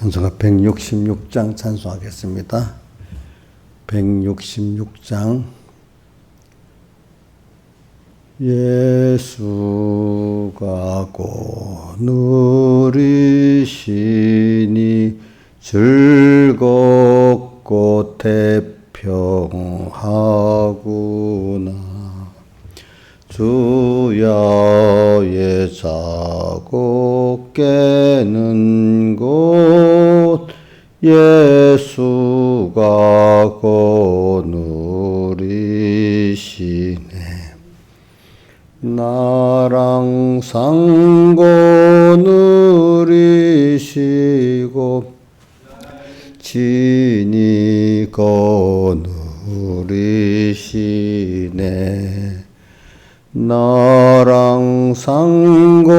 찬송가 166장 찬송하겠습니다. 166장. 예수가 곧 누리시니 즐겁고 태평하구나. 주야의 자고 깨는 곳 예수가 곧 누리시네. 나랑 상고 누리시고 친히 곧 누리시네. 나랑 상고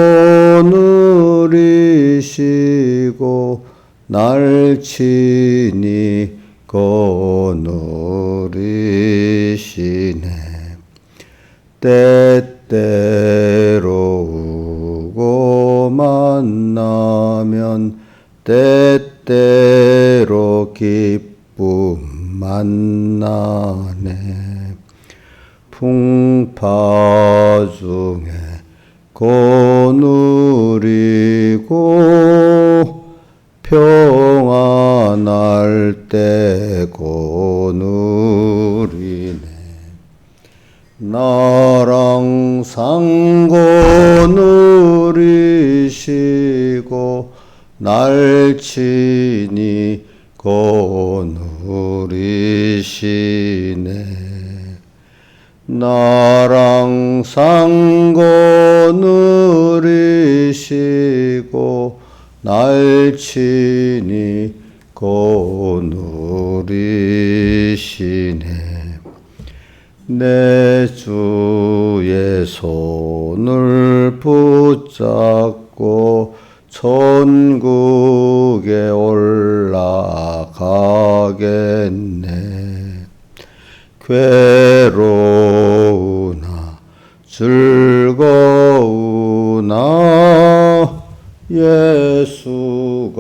누리시고 날 친히 곧 누리시네. 때때로 우고 만나면 때때로 기쁨 만나네. 풍파 중에 곧 누리고 평안할 때 곧 누리네. 나랑 상고 누리시고 날 친히 곧 누리시네. 나랑 상고 누리시고 날 친히 곧 누리시네. 내 주의 손을 붙잡고 천국에 올라가겠네. 괴로우나 즐거우나 예수가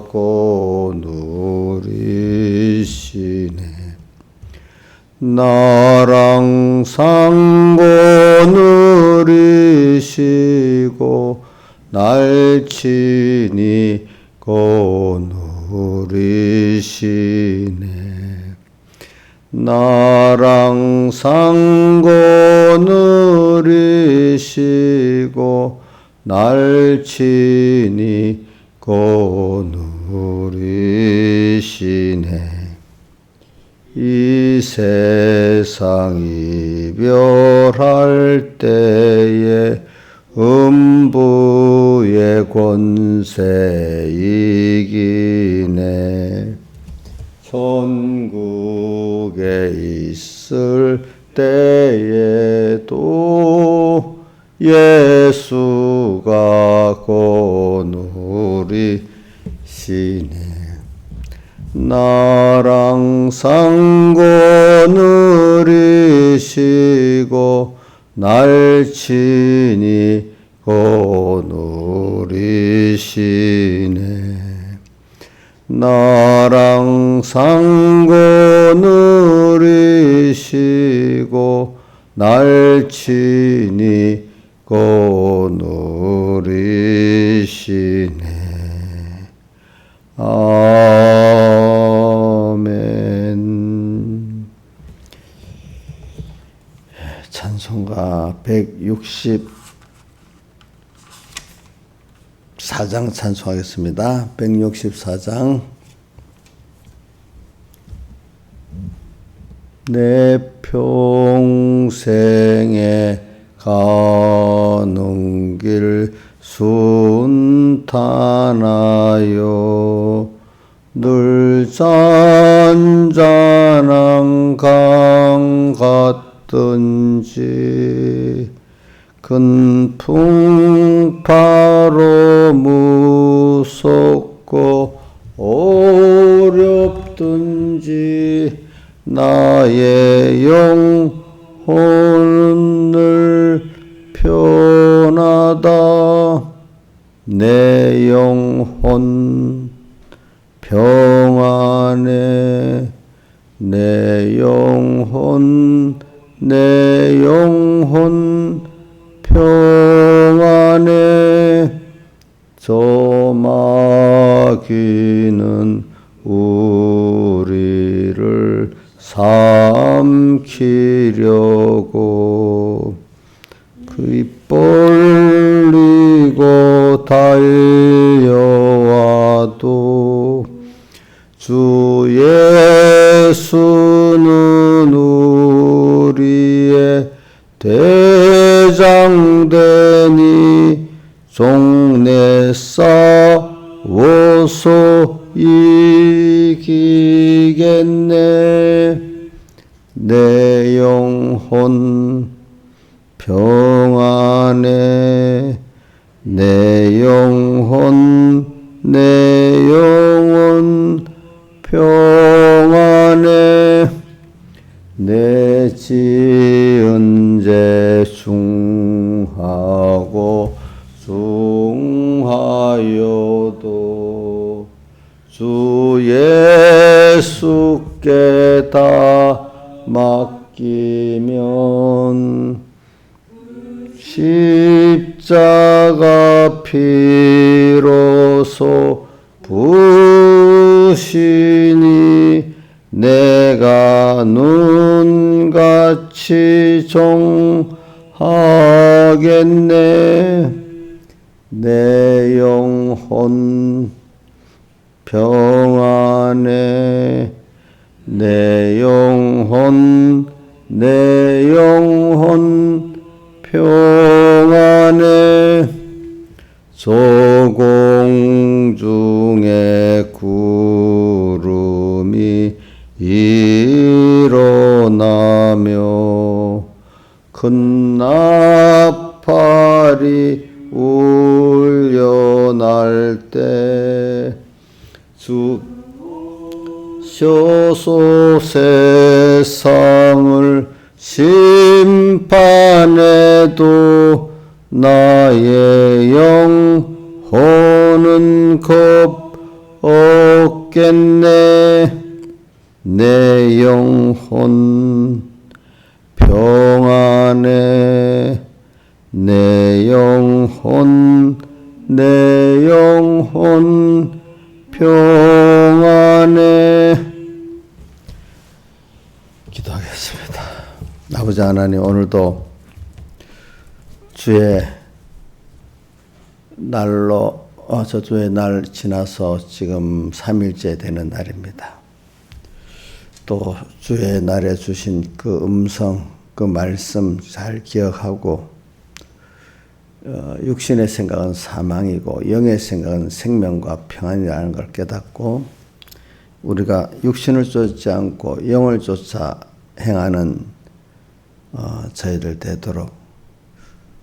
곧 누리시네. 나랑 상고 누리시고 날 친히 곧 누리시네. 나랑 상고 누리시고 날 친히 곧 누리시네. 이 세상 이별할 때에 음부의 권세 이기네. 천국에 있을 때에도 예수가 곧 누리시네. 나랑 상고 누리시고 날 친히 곧 누리시네. 나랑 상고 누리시고 날 친히 곧 누리시네. 아멘. 찬송가 164장 찬송하겠습니다. 164장. 내 평생에 가는 길 순탄하여 늘 잔잔한 강 같든지 큰 풍파로 무섭고 어렵든지 나의 영혼은 늘 편하다. 내 영혼 평안해 내 영혼 평안해 저 마귀는 우리를 삼키려고 입 벌리고 달려와도 주 예수는 우리의 대장되니 종래 싸워서 이기겠네 내 영혼 평안해 내 영혼 평안해 내 지은 죄 중하고 중하여도 주 예수께 다 맡기면 십자가 피로소 부으시니 내가 눈같이 종하겠네 내 영혼 평안해 내 영혼 평안해 소공중에 구름이 일어나며 큰 나팔이 울려날 때 주셔서 세상을 심판해도 나의 영혼은 겁 없겠네 내 영혼 평안해 내 영혼 평안해 기도하겠습니다. 아버지 하나님 오늘도 주의 날로 저주의 날 지나서 지금 3일째 되는 날입니다. 또 주의 날에 주신 그 음성, 그 말씀 잘 기억하고 육신의 생각은 사망이고 영의 생각은 생명과 평안이라는 걸 깨닫고 우리가 육신을 쫓지 않고 영을 쫓아 행하는 저희들 되도록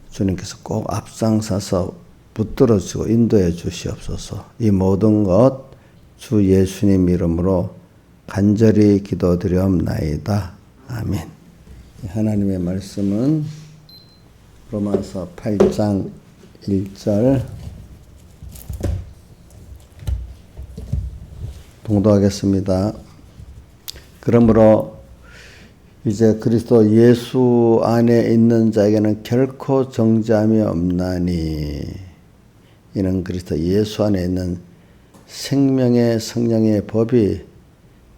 주님께서 꼭 앞장서서 붙들어주고 인도해 주시옵소서. 이 모든 것 주 예수님 이름으로 간절히 기도드리옵나이다. 아멘. 하나님의 말씀은 로마서 8장 1절 봉독하겠습니다. 그러므로 이제 그리스도 예수 안에 있는 자에게는 결코 정죄함이 없나니 이는 그리스도 예수 안에 있는 생명의 성령의 법이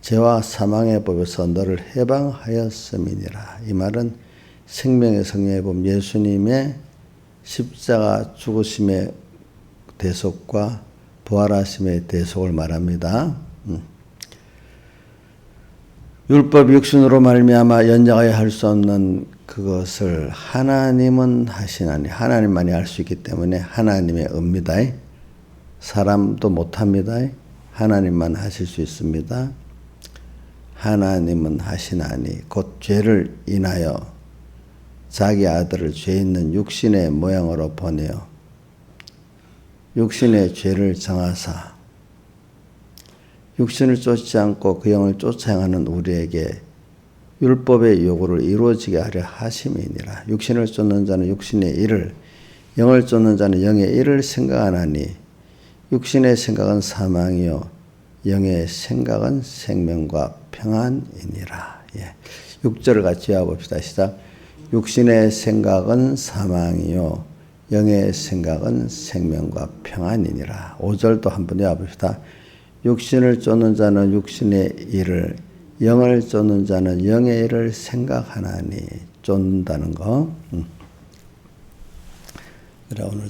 죄와 사망의 법에서 너를 해방하였음이니라. 이 말은 생명의 성령의 법 예수님의 십자가 죽으심의 대속과 부활하심의 대속을 말합니다. 율법 육신으로 말미암아 연장하여 할 수 없는 그것을 하나님은 하시나니 하나님만이 할 수 있기 때문에 하나님의 의입니다. 사람도 못합니다. 하나님만 하실 수 있습니다. 하나님은 하시나니 곧 죄를 인하여 자기 아들을 죄 있는 육신의 모양으로 보내어 육신의 죄를 정하사 육신을 쫓지 않고 그 영을 쫓아 행하는 우리에게 율법의 요구를 이루어지게 하려 하심이니라. 육신을 쫓는 자는 육신의 일을, 영을 쫓는 자는 영의 일을 생각하나니 육신의 생각은 사망이요 영의 생각은 생명과 평안이니라. 예. 6절을 같이 외워봅시다. 시작. 육신의 생각은 사망이요 영의 생각은 생명과 평안이니라. 5절도 한번 외워봅시다. 육신을 쫓는 자는 육신의 일을, 영을 쫓는 자는 영의 일을 생각하나니. 쫓는다는 거. 그래, 오늘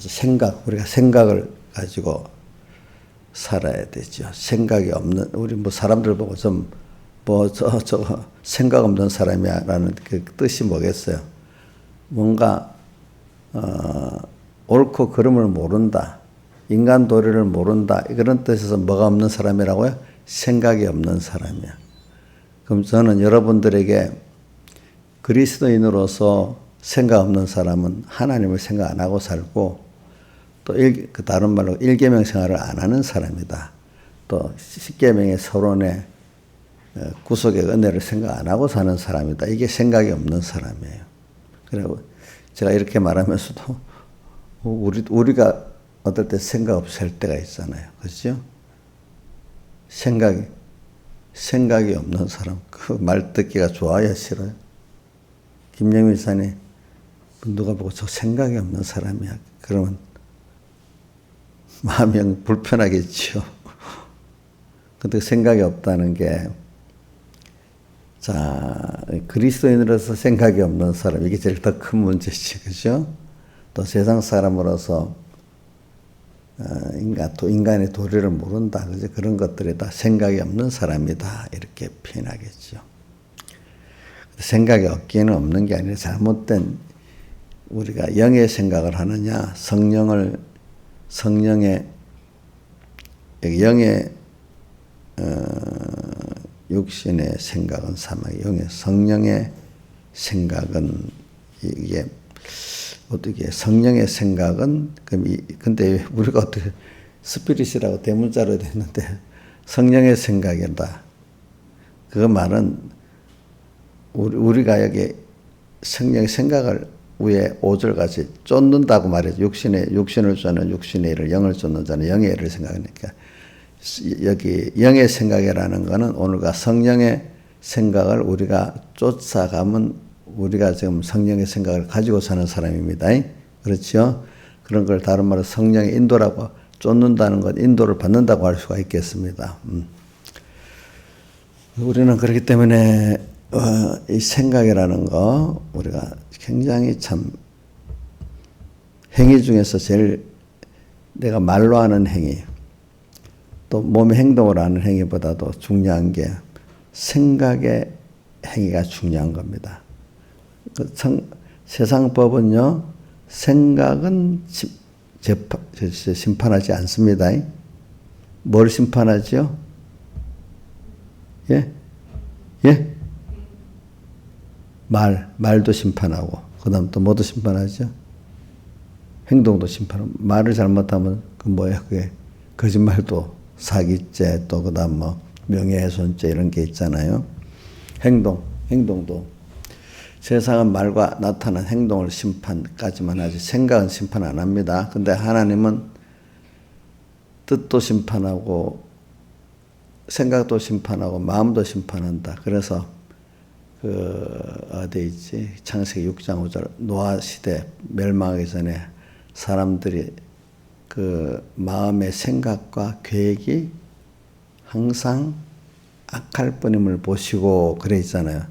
우리가 생각을 가지고 살아야 되죠. 생각이 없는, 우리 사람들 보고 저거 생각 없는 사람이야라는 그 뜻이 뭐겠어요? 뭔가, 옳고 그름을 모른다. 인간 도리를 모른다. 그런 뜻에서 뭐가 없는 사람이라고요? 생각이 없는 사람이야. 그럼 저는 여러분들에게 그리스도인으로서 생각 없는 사람은 하나님을 생각 안 하고 살고 또 다른 말로 일계명 생활을 안 하는 사람이다. 또 십계명의 서론의 구속의 은혜를 생각 안 하고 사는 사람이다. 이게 생각이 없는 사람이에요. 그리고 제가 이렇게 말하면서도 우리가 어떨 때 생각 없이 살 때가 있잖아요. 그렇죠? 생각이 없는 사람. 그 말 듣기가 좋아요, 싫어요? 김영민 사님, 누가 보고 저 생각이 없는 사람이야. 그러면 마음이 불편하겠죠. 근데 생각이 없다는 게, 그리스도인으로서 생각이 없는 사람, 이게 제일 더 큰 문제지, 그죠? 또 세상 사람으로서, 인간의 도리를 모른다, 그죠? 그런 것들이 다 생각이 없는 사람이다, 이렇게 표현하겠죠. 생각이 없기는 없는 게 아니라 잘못된, 우리가 영의 생각을 하느냐, 영의 육신의 생각은 사망, 성령의 생각은 이게 어떻게 성령의 생각은 근데 우리가 어떻게 스피릿이라고 대문자로 됐는데 성령의 생각이다. 그 말은 우리가 여기 성령의 생각을 위에 5절 같이 쫓는다고 말해서 육신을 쫓는 육신의 일을, 영을 쫓는 자는 영의 일을 생각하니까 여기 영의 생각이라는 것은 오늘과 성령의 생각을 우리가 쫓아가면 우리가 지금 성령의 생각을 가지고 사는 사람입니다. 그렇죠? 그런 걸 다른 말로 성령의 인도라고, 쫓는다는 것, 인도를 받는다고 할 수가 있겠습니다. 우리는 그렇기 때문에 이 생각이라는 거 우리가 굉장히 참 행위 중에서 제일 내가 말로 하는 행위 또 몸의 행동으로 하는 행위보다도 중요한 게 생각의 행위가 중요한 겁니다. 세상 법은요, 생각은 심판하지 않습니다. 뭘 심판하죠? 예? 말도 심판하고, 그 다음 또 뭐도 심판하죠? 행동도 심판하고, 말을 잘못하면, 그게, 거짓말도 사기죄, 또 그 다음 명예훼손죄 이런 게 있잖아요. 행동도. 세상은 말과 나타난 행동을 심판까지만 하지, 생각은 심판 안 합니다. 근데 하나님은 뜻도 심판하고, 생각도 심판하고, 마음도 심판한다. 그래서, 어디 있지? 창세기 6장 5절. 노아 시대 멸망하기 전에 사람들이 그 마음의 생각과 계획이 항상 악할 뿐임을 보시고 그래 있잖아요.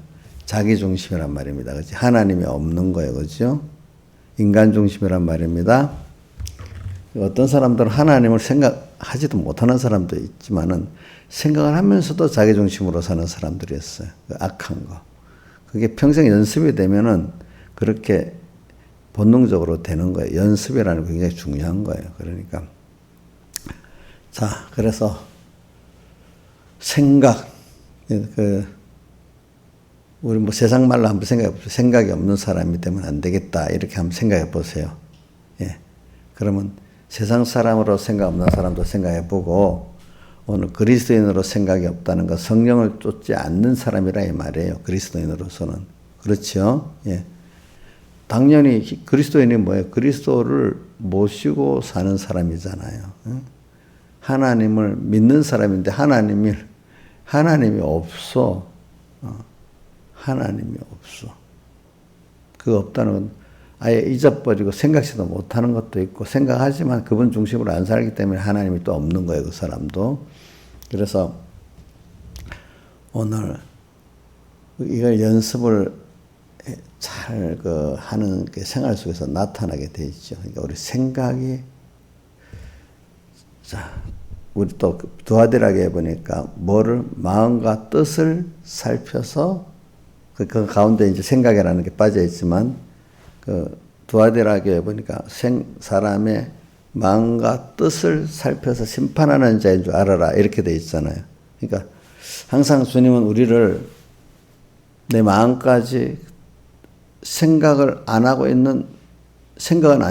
자기 중심이란 말입니다. 그렇지? 하나님이 없는 거예요. 그렇죠? 인간 중심이란 말입니다. 어떤 사람들은 하나님을 생각하지도 못하는 사람도 있지만은 생각을 하면서도 자기 중심으로 사는 사람들이 있어요. 그 악한 거. 그게 평생 연습이 되면은 그렇게 본능적으로 되는 거예요. 연습이라는 게 굉장히 중요한 거예요. 그러니까. 자, 그래서 생각. 우리 세상 말로 한번 생각해 보세요. 생각이 없는 사람이 되면 안 되겠다. 이렇게 한번 생각해 보세요. 예. 그러면 세상 사람으로 생각 없는 사람도 생각해 보고, 오늘 그리스도인으로 생각이 없다는 것, 성령을 쫓지 않는 사람이라 이 말이에요. 그리스도인으로서는. 그렇죠? 예. 당연히 그리스도인이 뭐예요? 그리스도를 모시고 사는 사람이잖아요. 하나님을 믿는 사람인데 하나님이 없어. 하나님이 없어. 그거 없다는 건 아예 잊어버리고 생각지도 못하는 것도 있고 생각하지만 그분 중심으로 안 살기 때문에 하나님이 또 없는 거예요. 그 사람도. 그래서 오늘 이걸 연습을 잘 하는 게 생활 속에서 나타나게 돼 있죠. 그러니까 우리 생각이 우리 또 두아디락에 보니까 뭐를 마음과 뜻을 살펴서 그 가운데 이제 생각이라는 게 빠져 있지만 그 두아디락에 보니까 사람의 마음과 뜻을 살펴서 심판하는 자인 줄 알아라 이렇게 돼 있잖아요. 그러니까 항상 주님은 우리를 내 마음까지 생각은 안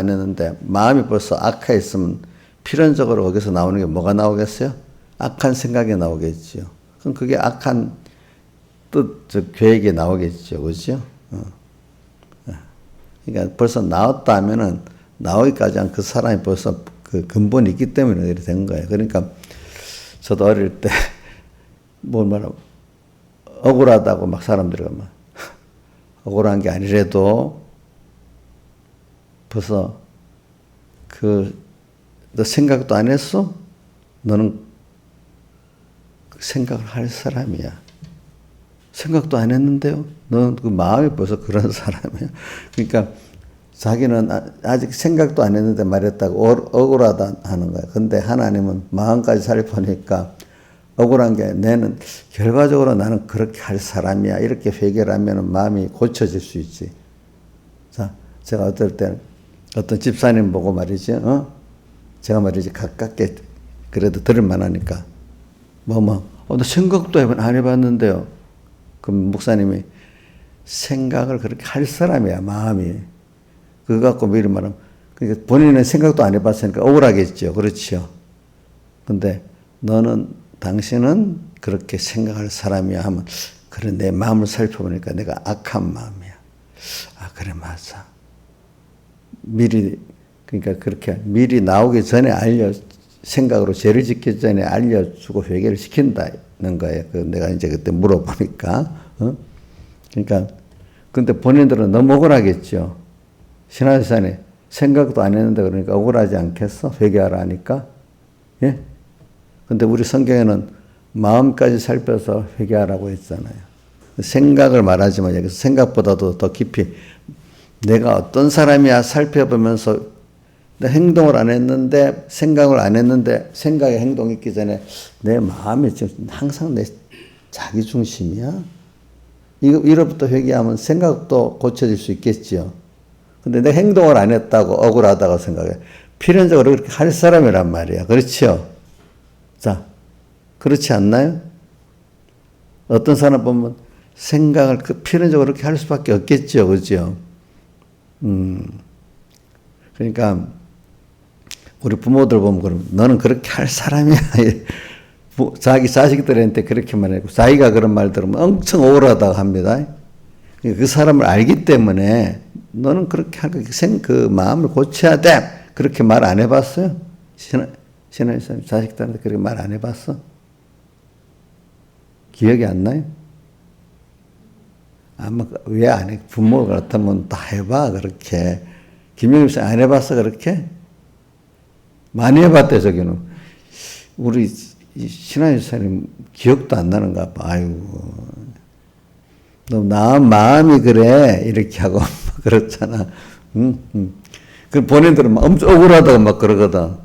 했는데 마음이 벌써 악해 있으면 필연적으로 거기서 나오는 게 뭐가 나오겠어요? 악한 생각이 나오겠죠. 그럼 그게 악한 뜻, 계획이 나오겠죠. 그죠? 그러니까 벌써 나왔다 하면은 나오기까지 한 그 사람이 벌써 그 근본이 있기 때문에 이렇게 된 거예요. 그러니까 저도 어릴 때 뭘 말하고 억울하다고 막 사람들이 막 억울한 게 아니래도 벌써 너 생각도 안 했어? 너는 생각을 할 사람이야. 생각도 안 했는데요? 너는 그 마음이 벌써 그런 사람이야. 그러니까 자기는 아직 생각도 안 했는데 말했다고 억울하다 하는 거야. 근데 하나님은 마음까지 살펴보니까 억울한 게 내는 결과적으로 나는 그렇게 할 사람이야. 이렇게 회개를 하면 마음이 고쳐질 수 있지. 자, 제가 어떨 때 어떤 집사님 보고 말이죠. 제가 말이지 가깝게 그래도 들을 만하니까 나 생각도 안 해봤는데요. 그럼 목사님이 생각을 그렇게 할 사람이야. 마음이. 그거 갖고 미리 말하면 그러니까 본인은 생각도 안 해봤으니까 억울하겠죠. 그렇죠. 근데 당신은 그렇게 생각할 사람이야 하면 그래 내 마음을 살펴보니까 내가 악한 마음이야. 그래 맞아. 그러니까 그렇게 미리 나오기 전에 생각으로 죄를 짓기 전에 알려주고 회개를 시킨다는 거예요. 내가 이제 그때 물어보니까. 그러니까 근데 본인들은 너무 억울하겠죠. 신화시산에 생각도 안 했는데 그러니까 억울하지 않겠어? 회개하라 하니까. 예? 근데 우리 성경에는 마음까지 살펴서 회개하라고 했잖아요. 생각을 말하지만 여기서 생각보다도 더 깊이 내가 어떤 사람이야 살펴보면서 내 행동을 안 했는데 생각을 안 했는데 생각에 행동이 있기 전에 내 마음이 지금 항상 내 자기 중심이야. 이로부터 회개하면 생각도 고쳐질 수 있겠지요. 근데 내 행동을 안 했다고 억울하다고 생각해. 필연적으로 그렇게 할 사람이란 말이야. 그렇죠? 자, 그렇지 않나요? 어떤 사람 보면 생각을 필연적으로 그렇게 할 수밖에 없겠죠. 그죠? 그러니까 우리 부모들 보면 그러면 너는 그렇게 할 사람이야. 자기 자식들한테 그렇게 말하고 자기가 그런 말 들으면 엄청 억울하다고 합니다. 그 사람을 알기 때문에 너는 그렇게 그 마음을 고쳐야 돼. 그렇게 말 안 해봤어요? 신앙의 사람 자식들한테 그렇게 말 안 해봤어? 기억이 안 나요? 아마 왜 안 해? 부모 같으면 다 해봐 그렇게. 김영일 씨 안 해봤어 그렇게? 많이 해봤대 저기는. 우리 신앙의 사람 기억도 안 나는가 봐. 아이고. 나 마음이 그래 이렇게 하고 그렇잖아. 그 본인들은 막 엄청 억울하다고 막 그러거든.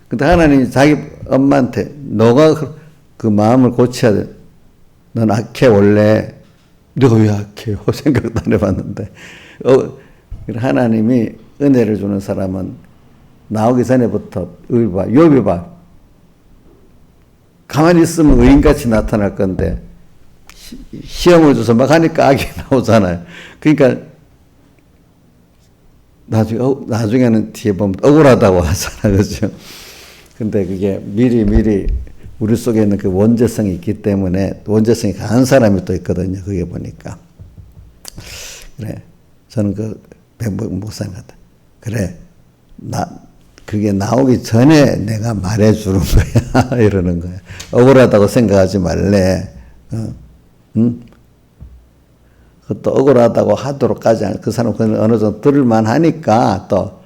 근데 하나님이 자기 엄마한테 너가 그 마음을 고쳐야 돼. 넌 악해 원래. 너가 왜 악해요? 생각도 안 해봤는데. 하나님이 은혜를 주는 사람은 나오기 전에부터 욥이 봐. 가만히 있으면 의인같이 나타날 건데 시험을 줘서 막 하니까 악이 나오잖아요. 그러니까 나중에는 뒤에 보면 억울하다고 하잖아요. 그렇죠? 근데 그게 미리 우리 속에 있는 그 원죄성이 있기 때문에 원죄성이 강한 사람이 또 있거든요. 그게 보니까. 그래. 저는 그 목사님 같아. 그래. 그게 나오기 전에 내가 말해주는 거야. 이러는 거야. 억울하다고 생각하지 말래. 응? 그것도 억울하다고 하도록까지 그 사람 어느 정도 들을만 하니까 또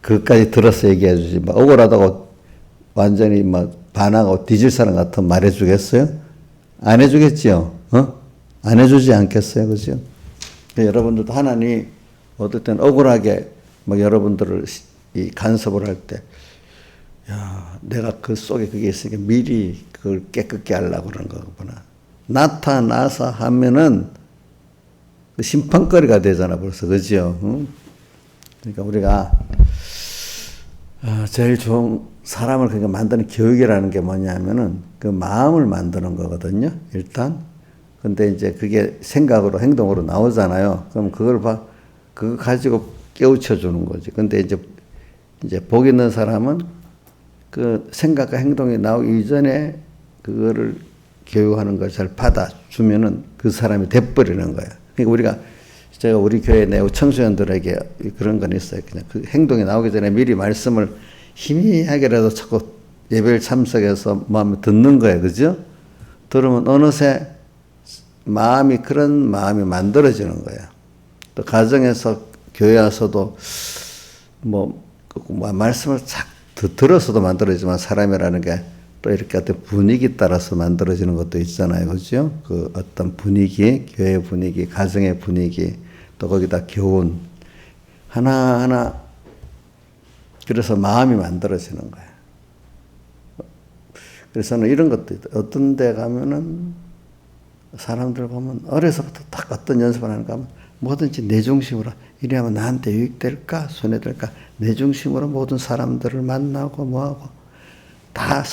그것까지 들어서 얘기해 주지. 뭐 억울하다고 완전히 막 반하고 뒤질 사람 같으면 말해주겠어요? 안 해주겠지요? 안 해주지 않겠어요? 그죠? 여러분들도 하나님 어떨 때는 억울하게 막 여러분들을 이 간섭을 할 때, 야, 내가 그 속에 그게 있으니까 미리 그걸 깨끗게 하려고 그러는 거구나. 나타나서 하면은 심판거리가 되잖아, 벌써. 그죠? 응? 그러니까 우리가, 제일 좋은 사람을 그러니까 만드는 교육이라는 게 뭐냐면은 그 마음을 만드는 거거든요, 일단. 근데 이제 그게 생각으로, 행동으로 나오잖아요. 그럼 그거 가지고 깨우쳐 주는 거지. 근데 이제 복 있는 사람은 그 생각과 행동이 나오기 이전에 그거를 교육하는 걸 잘 받아주면은 그 사람이 돼버리는 거야. 그러니까 제가 우리 교회 내 청소년들에게 그런 건 있어요. 그냥 그 행동이 나오기 전에 미리 말씀을 희미하게라도 자꾸 예배를 참석해서 마음에 듣는 거예요. 그죠? 들으면 어느새 그런 마음이 만들어지는 거예요. 또 가정에서 교회 와서도 말씀을 착 들어서도 만들어지지만 사람이라는 게 또 이렇게 어떤 분위기 따라서 만들어지는 것도 있잖아요. 그죠? 그 어떤 분위기, 교회 분위기, 가정의 분위기, 또 거기다 교훈. 하나하나 그래서 마음이 만들어지는 거예요. 그래서는 이런 것도 있다. 어떤 데 가면은 사람들 보면 어려서부터 딱 어떤 연습을 하는가 하면 뭐든지 내 중심으로 이래 하면 나한테 유익될까? 손해될까? 내 중심으로 모든 사람들을 만나고 뭐하고 다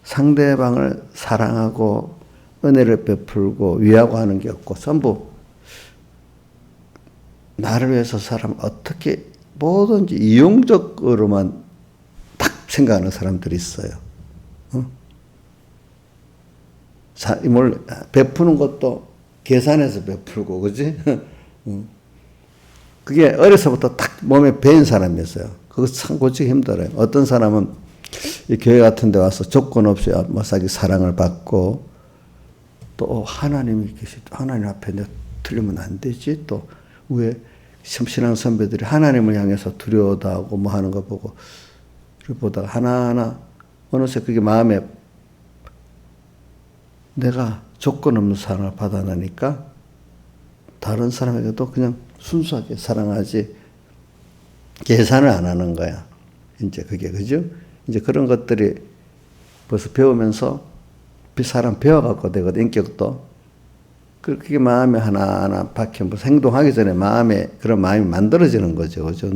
상대방을 사랑하고 은혜를 베풀고 위하고 하는 게 없고 전부 나를 위해서 사람 어떻게 뭐든지 이용적으로만 딱 생각하는 사람들이 있어요. 뭘 베푸는 것도 계산해서 베풀고, 그지? 그게 어려서부터 딱 몸에 배인 사람이었어요. 그거 참 고치기 힘들어요. 어떤 사람은 이 교회 같은 데 와서 조건 없이 마사기 사랑을 받고, 또 하나님이 하나님 앞에 내가 틀리면 안 되지? 또 왜 신앙 선배들이 하나님을 향해서 두려워하고 뭐 하는 거 보고, 보다가 하나하나 어느새 그게 마음에 내가 조건 없는 사랑을 받아나니까 다른 사람에게도 그냥 순수하게 사랑하지 계산을 안 하는 거야. 이제 그게, 그죠? 이제 그런 것들이 벌써 배우면서 사람 배워갖고 되거든, 인격도. 그렇게 마음에 하나하나 박혀서 행동하기 전에 그런 마음이 만들어지는 거죠. 그죠?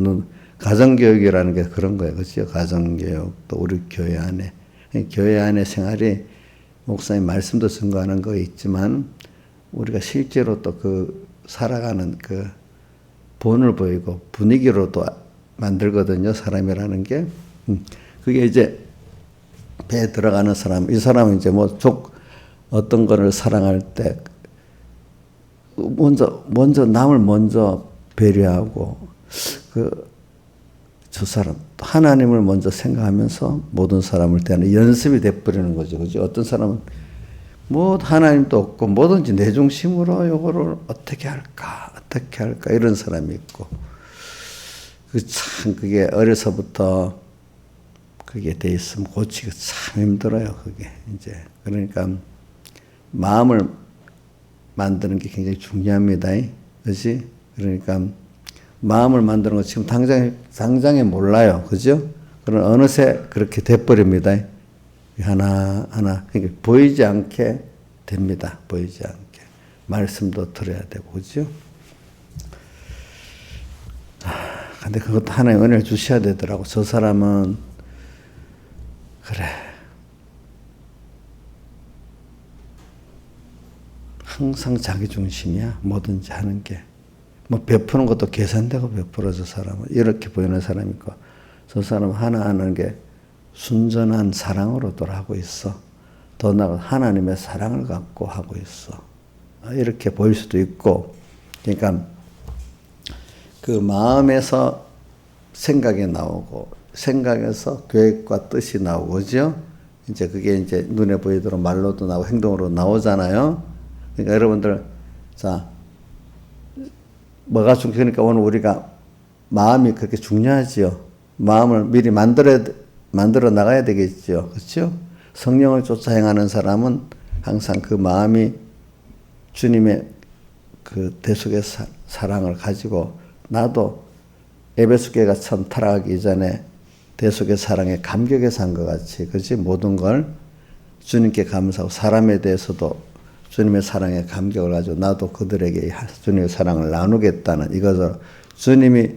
가정교육이라는 게 그런 거예요. 그죠? 가정교육, 또 우리 교회 안에 생활이 목사님 말씀도 증거하는 거 있지만 우리가 실제로 또 그 살아가는 그 본을 보이고 분위기로도 만들거든요. 사람이라는 게. 그게 이제 배에 들어가는 사람, 이 사람은 이제 어떤 거를 사랑할 때 먼저 남을 먼저 배려하고 저 사람 하나님을 먼저 생각하면서 모든 사람을 대하는 연습이 돼버리는 거죠. 그죠? 어떤 사람은 하나님도 없고 뭐든지 내 중심으로 요거를 어떻게 할까 이런 사람이 있고 그게 어려서부터 그게 돼 있으면 고치기 참 힘들어요. 그게 이제 그러니까 마음을 만드는 게 굉장히 중요합니다. 그렇지? 그러니까 마음을 만드는 거 지금 당장에 몰라요. 그죠? 그럼 어느새 그렇게 돼버립니다. 하나하나. 그러니까 보이지 않게 됩니다. 보이지 않게. 말씀도 들어야 되고, 그죠? 근데 그것도 하나의 은혜를 주셔야 되더라고. 저 사람은, 그래. 항상 자기 중심이야. 뭐든지 하는 게. 베푸는 것도 계산되고 베풀어, 저 사람은. 이렇게 보이는 사람이 있고, 저 사람은 하나하는 게 순전한 사랑으로도 하고 있어. 더 나아가 하나님의 사랑을 갖고 하고 있어. 이렇게 보일 수도 있고, 그러니까 그 마음에서 생각이 나오고, 생각에서 계획과 뜻이 나오고, 그죠? 이제 그게 이제 눈에 보이도록 말로도 나오고 행동으로 나오잖아요. 그러니까 여러분들, 자, 뭐가 그러니까 오늘 우리가 마음이 그렇게 중요하지요. 마음을 미리 만들어 나가야 되겠죠. 그렇죠? 성령을 쫓아 행하는 사람은 항상 그 마음이 주님의 그 대속의 사랑을 가지고, 나도 에베소 교회가 처음 타락하기 전에 대속의 사랑에 감격해서 한 것 같이, 그렇지? 모든 걸 주님께 감사하고 사람에 대해서도 주님의 사랑에 감격을 가지고 나도 그들에게 주님의 사랑을 나누겠다는 이것을 주님이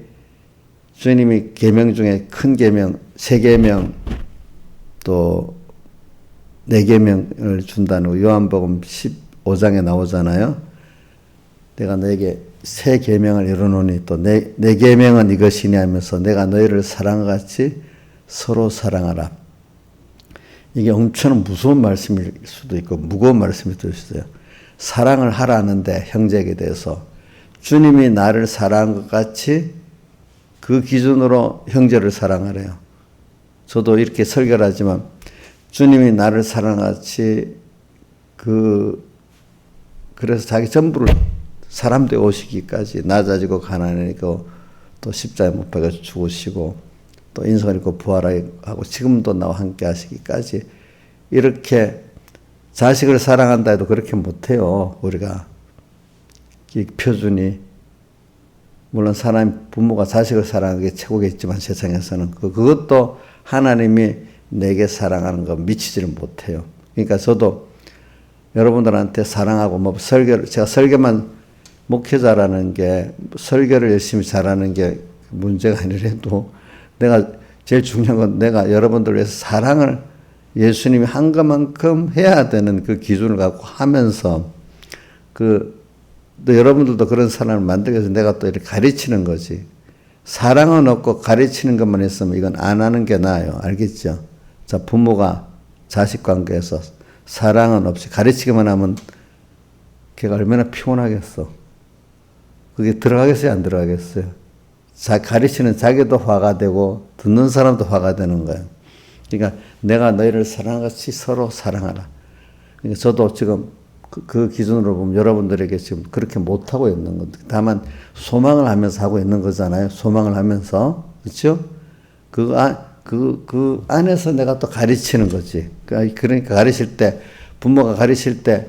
계명 중에 큰 계명 3계명 또 4계명을 준다는 요한복음 15장에 나오잖아요. 내가 너에게 3계명을 이루노니 또 4계명은 이것이니 하면서 내가 너희를 사랑과 같이 서로 사랑하라. 이게 엄청 무서운 말씀일 수도 있고 무거운 말씀일 수도 있어요. 사랑을 하라는데 형제에게 대해서 주님이 나를 사랑한 것 같이 그 기준으로 형제를 사랑하래요. 저도 이렇게 설교를 하지만 주님이 나를 사랑같이 그래서 자기 전부를 사람 되어 오시기까지 낮아지고 가난하고 또 십자가에 못 박아서 죽으시고 또 인성을 잃고 부활하고 지금도 나와 함께 하시기까지 이렇게 자식을 사랑한다 해도 그렇게 못해요. 우리가 이 표준이 물론 부모가 자식을 사랑하는 게 최고겠지만 세상에서는 그것도 하나님이 내게 사랑하는 거 미치지를 못해요. 그러니까 저도 여러분들한테 사랑하고 제가 설교만 목회자라는 게 설교를 열심히 잘하는 게 문제가 아니라도 내가 제일 중요한 건 내가 여러분들을 위해서 사랑을 예수님이 한 것만큼 해야 되는 그 기준을 갖고 하면서 또 여러분들도 그런 사랑을 만들기 위해서 내가 또 이렇게 가르치는 거지. 사랑은 없고 가르치는 것만 했으면 이건 안 하는 게 나아요. 알겠죠? 자, 부모가 자식 관계에서 사랑은 없이 가르치기만 하면 걔가 얼마나 피곤하겠어. 그게 들어가겠어요? 안 들어가겠어요? 가르치는 자기도 화가 되고 듣는 사람도 화가 되는 거예요. 그러니까 내가 너희를 사랑같이 서로 사랑하라. 그러니까 저도 지금 그 기준으로 보면 여러분들에게 지금 그렇게 못하고 있는 건데 다만 소망을 하면서 하고 있는 거잖아요. 소망을 하면서. 그렇죠? 그 안에서 내가 또 가르치는 거지. 그러니까 가르칠 때 부모가 가르칠 때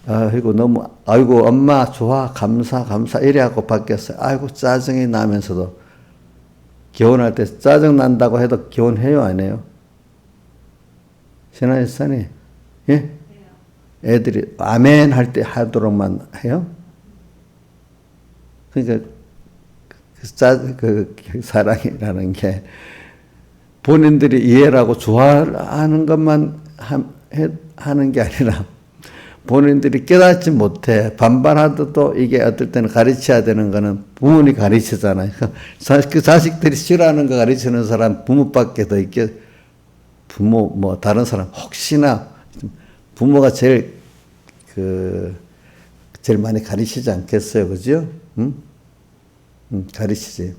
아이고 엄마 좋아 감사 이래갖고 바뀌었어요. 아이고 짜증이 나면서도 교훈할 때 짜증 난다고 해도 교훈해요 안 해요? 신하일산이 예? 애들이 아멘 할 때 하도록만 해요? 그러니까 그 사랑이라는 게 본인들이 이해를 하고 좋아하는 것만 하는 게 아니라 본인들이 깨닫지 못해 반발하더라도 이게 어떨 때는 가르쳐야 되는 거는 부모님이 가르치잖아요. 그 자식들이 싫어하는 거 가르치는 사람 부모밖에 더 있게 다른 사람 혹시나 부모가 제일 많이 가르치지 않겠어요, 그죠? 응? 가르치지.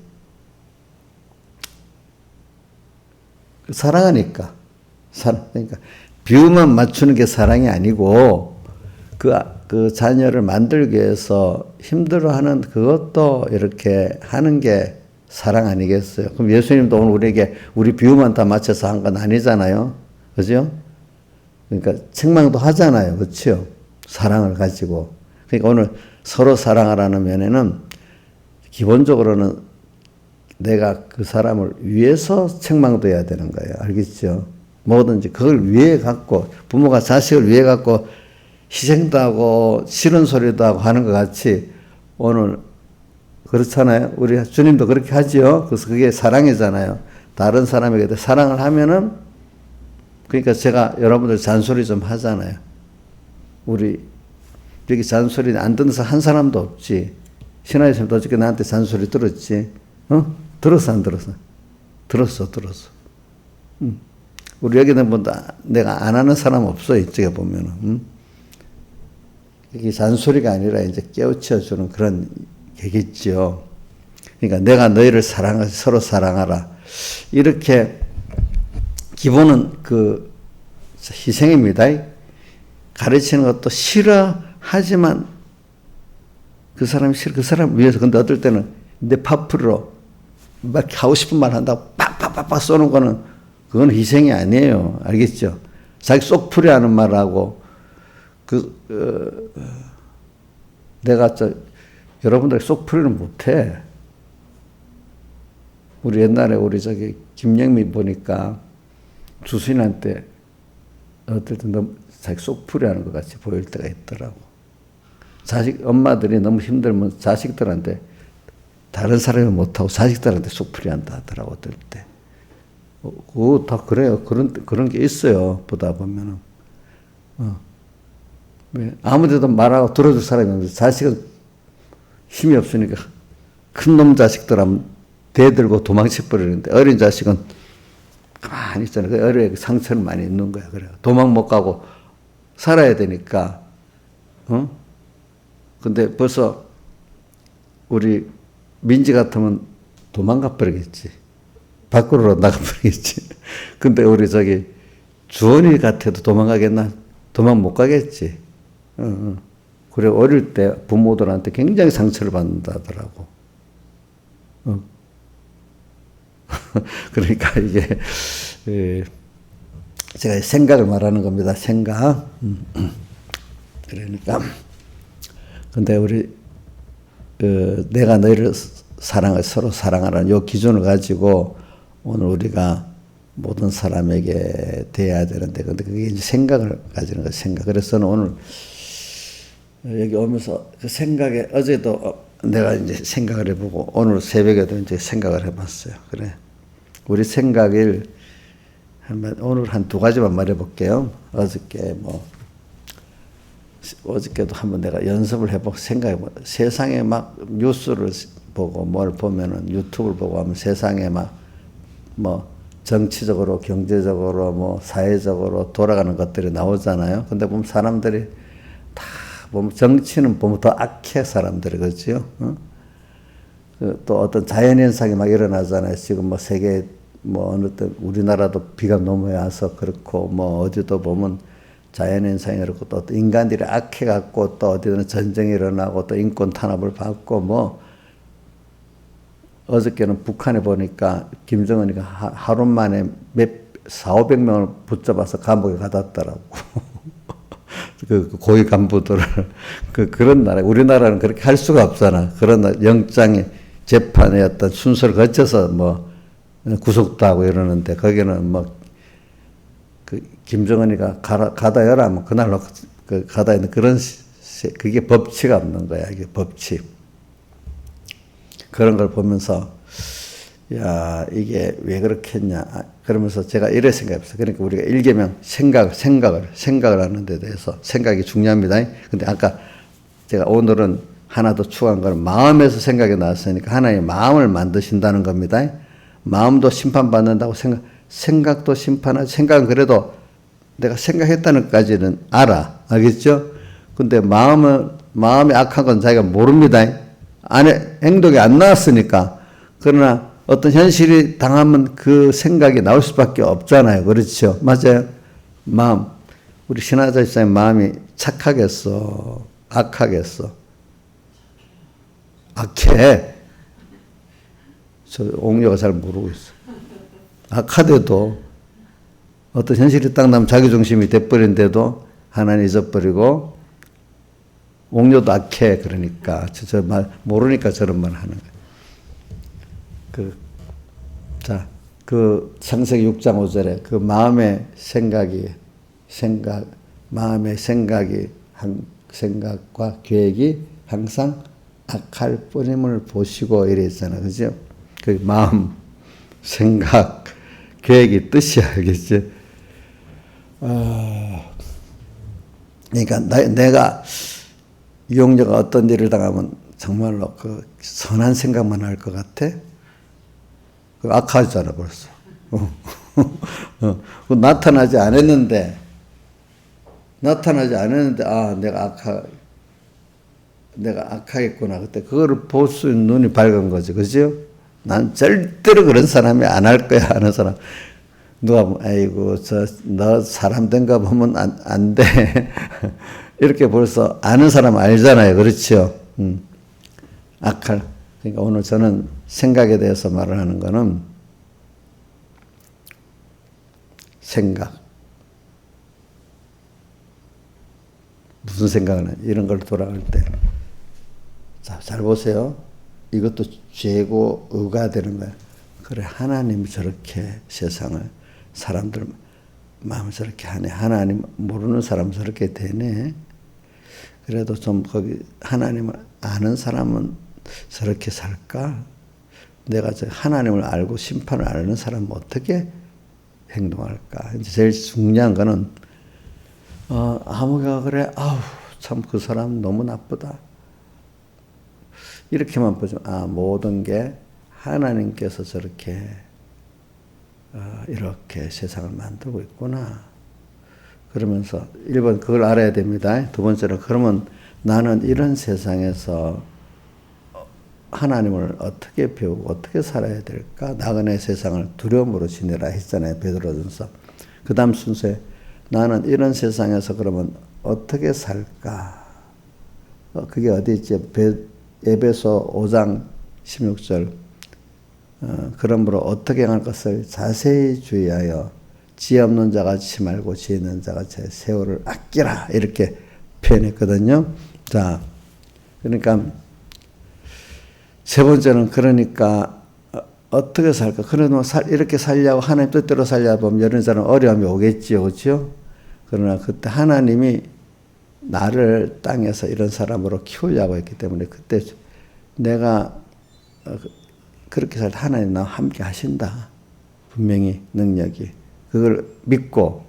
사랑하니까. 그러니까 비유만 맞추는 게 사랑이 아니고 그 자녀를 만들기 위해서 힘들어하는 그것도 이렇게 하는 게 사랑 아니겠어요? 그럼 예수님도 오늘 우리에게 우리 비유만 다 맞춰서 한 건 아니잖아요. 그죠? 그러니까 책망도 하잖아요. 그렇죠? 사랑을 가지고. 그러니까 오늘 서로 사랑하라는 면에는 기본적으로는 내가 그 사람을 위해서 책망도 해야 되는 거예요. 알겠죠? 뭐든지 그걸 위해 갖고 부모가 자식을 위해 갖고 희생도 하고 싫은 소리도 하고 하는 것 같이 오늘 그렇잖아요. 우리 주님도 그렇게 하지요. 그래서 그게 사랑이잖아요. 다른 사람에게 사랑을 하면은 그러니까 제가 여러분들 잔소리 좀 하잖아요. 우리 여기 잔소리 안 듣는 사람 한 사람도 없지. 신하의 선생님도 어저께 나한테 잔소리 들었지. 들었어 안 들었어? 들었어. 우리 여기는 내가 안 하는 사람 없어. 이쪽에 보면은. 이게 잔소리가 아니라 이제 깨우쳐주는 그런 얘기죠. 그러니까 내가 너희를 서로 사랑하라. 이렇게 기본은 그 희생입니다. 가르치는 것도 싫어하지만 그 사람이 싫어, 그 사람 위해서. 근데 어떨 때는 내 파프로 막 하고 싶은 말 한다고 빡빡빡빡 쏘는 거는 그건 희생이 아니에요. 알겠죠? 자기 속 풀이하는 말하고 내가 여러분들 속 풀이는 못해. 우리 옛날에 우리 김영미 보니까 주수인한테 어떨 때 너무 자기 속 풀이하는 것 같이 보일 때가 있더라고. 엄마들이 너무 힘들면 자식들한테 다른 사람이 못하고 자식들한테 속풀이 한다 하더라고, 어떨 때. 그거 다 그래요. 그런 게 있어요. 보다 보면은. 아무 데도 말하고 들어줄 사람이 없는데 자식은 힘이 없으니까 큰 놈 자식들하면 대들고 도망쳐버리는데 어린 자식은 가만히 있잖아요. 그 어려의 상처는 많이 있는 거야. 그래요. 도망 못 가고 살아야 되니까. 근데 벌써 우리 민지 같으면 도망가 버리겠지. 밖으로 나가 버리겠지. 근데 우리 주원이 같아도 도망가겠나? 도망 못 가겠지. 그래, 어릴 때 부모들한테 굉장히 상처를 받는다더라고. 그러니까 이게, 제가 생각을 말하는 겁니다. 생각. 그러니까. 근데 내가 너희를 서로 사랑하라는 요 기준을 가지고 오늘 우리가 모든 사람에게 대해야 되는데, 근데 그게 이제 생각을 가지는 거예요, 생각. 그래서 저는 오늘 여기 오면서 그 생각에, 어제도 내가 이제 생각을 해보고, 오늘 새벽에도 이제 생각을 해봤어요. 그래. 우리 생각을 오늘 한 두 가지만 말해볼게요. 어저께도 한번 내가 연습을 해보고 생각해보고, 세상에 막 뉴스를 보고 뭘 보면은 유튜브를 보고 하면 세상에 막 정치적으로, 경제적으로, 사회적으로 돌아가는 것들이 나오잖아요. 근데 보면 사람들이 다 보면 정치는 보면 더 악해, 사람들이. 그렇죠? 또 어떤 자연현상이 막 일어나잖아요. 지금 세계 어느 때 우리나라도 비가 너무 와서 그렇고, 어디도 보면 자연현상이 그렇고, 또 인간들이 악해갖고, 또 어디든 전쟁이 일어나고, 또 인권 탄압을 받고, 어저께는 북한에 보니까 김정은이가 하루 만에 400~500명을 붙잡아서 감옥에 가뒀더라고. 그 고위 간부들을. 그런 나라, 우리나라는 그렇게 할 수가 없잖아. 그런 영장이 재판의 어떤 순서를 거쳐서 구속도 하고 이러는데, 거기는 김정은이가 가다 여라 하면 그날로 가다 있는 그런, 그게 법치가 없는 거야, 이게 법치. 그런 걸 보면서, 야, 이게 왜 그렇게 했냐. 그러면서 제가 이래 생각했어요. 그러니까 우리가 일개명 생각을 하는 데 대해서 생각이 중요합니다. 근데 아까 제가 오늘은 하나 더 추가한 건 마음에서 생각이 나왔으니까 하나님 마음을 만드신다는 겁니다. 마음도 심판받는다고 생각도 심판하지. 생각은 그래도 내가 생각했다는 것까지는 알겠죠? 근데 마음이 악한 건 자기가 모릅니다. 행동이 안 나왔으니까. 그러나 어떤 현실이 당하면 그 생각이 나올 수밖에 없잖아요. 그렇죠? 맞아요? 마음. 우리 신하자 집사님 마음이 착하겠어? 악하겠어? 악해. 저 옥녀가 잘 모르고 있어. 악하대도 어떤 현실이 딱 나면 자기중심이 돼버린데도 하나님 잊어버리고, 옥녀도 악해. 그러니까 저 말 모르니까 저런 말 하는 거예요. 창세기 6장 5절에 그 마음의 생각과 계획이 항상 악할 뿐임을 보시고 이랬잖아. 그죠? 그 마음, 생각, 계획이 뜻이 알겠지? 그러니까 내가 유용녀가 어떤 일을 당하면 정말로 그 선한 생각만 할 것 같아? 그 악하잖아, 벌써. 나타나지 않았는데, 내가 악하겠구나. 그때 그거를 볼 수 있는 눈이 밝은 거지. 그죠? 난 절대로 그런 사람이 안 할 거야 하는 사람. 누가 아이고 너 사람 된 거 보면 안 돼. 이렇게 벌써 아는 사람 알잖아요. 그렇죠? 악할. 그러니까 오늘 저는 생각에 대해서 말을 하는 거는 생각. 무슨 생각은 이런 걸 돌아갈 때. 자, 잘 보세요. 이것도 죄고 의가 되는 거예요. 그래, 하나님이 저렇게 세상을 사람들 마음을 저렇게 하네. 하나님 모르는 사람 저렇게 되네. 그래도 좀 거기 하나님을 아는 사람은 저렇게 살까? 내가 저 하나님을 알고 심판을 아는 사람은 어떻게 행동할까? 이제 제일 중요한 거는 아무가 그래, 아우 참 그 사람 너무 나쁘다. 이렇게만 보죠. 모든 게 하나님께서 저렇게 이렇게 세상을 만들고 있구나. 그러면서 1번 그걸 알아야 됩니다. 두 번째로 그러면 나는 이런 세상에서 하나님을 어떻게 배우고 어떻게 살아야 될까? 나그네 세상을 두려움으로 지내라 했잖아요. 베드로전서. 그 다음 순서에 나는 이런 세상에서 그러면 어떻게 살까? 그게 어디 있지? 에베소 5장 16절. 그러므로 어떻게 할 것을 자세히 주의하여 지혜 없는 자가 치 말고 지혜 있는 자가 제 세월을 아끼라. 이렇게 표현했거든요. 자, 그러니까 세 번째는 그러니까 어떻게 살까? 그러면 이렇게 살려고 하나님 뜻대로 살려고 하면 이런 사람은 어려움이 오겠지요. 그렇죠? 그러나 그때 하나님이 나를 땅에서 이런 사람으로 키우려고 했기 때문에 그때 내가 그렇게 살 때 하나님 나와 함께 하신다. 분명히 능력이. 그걸 믿고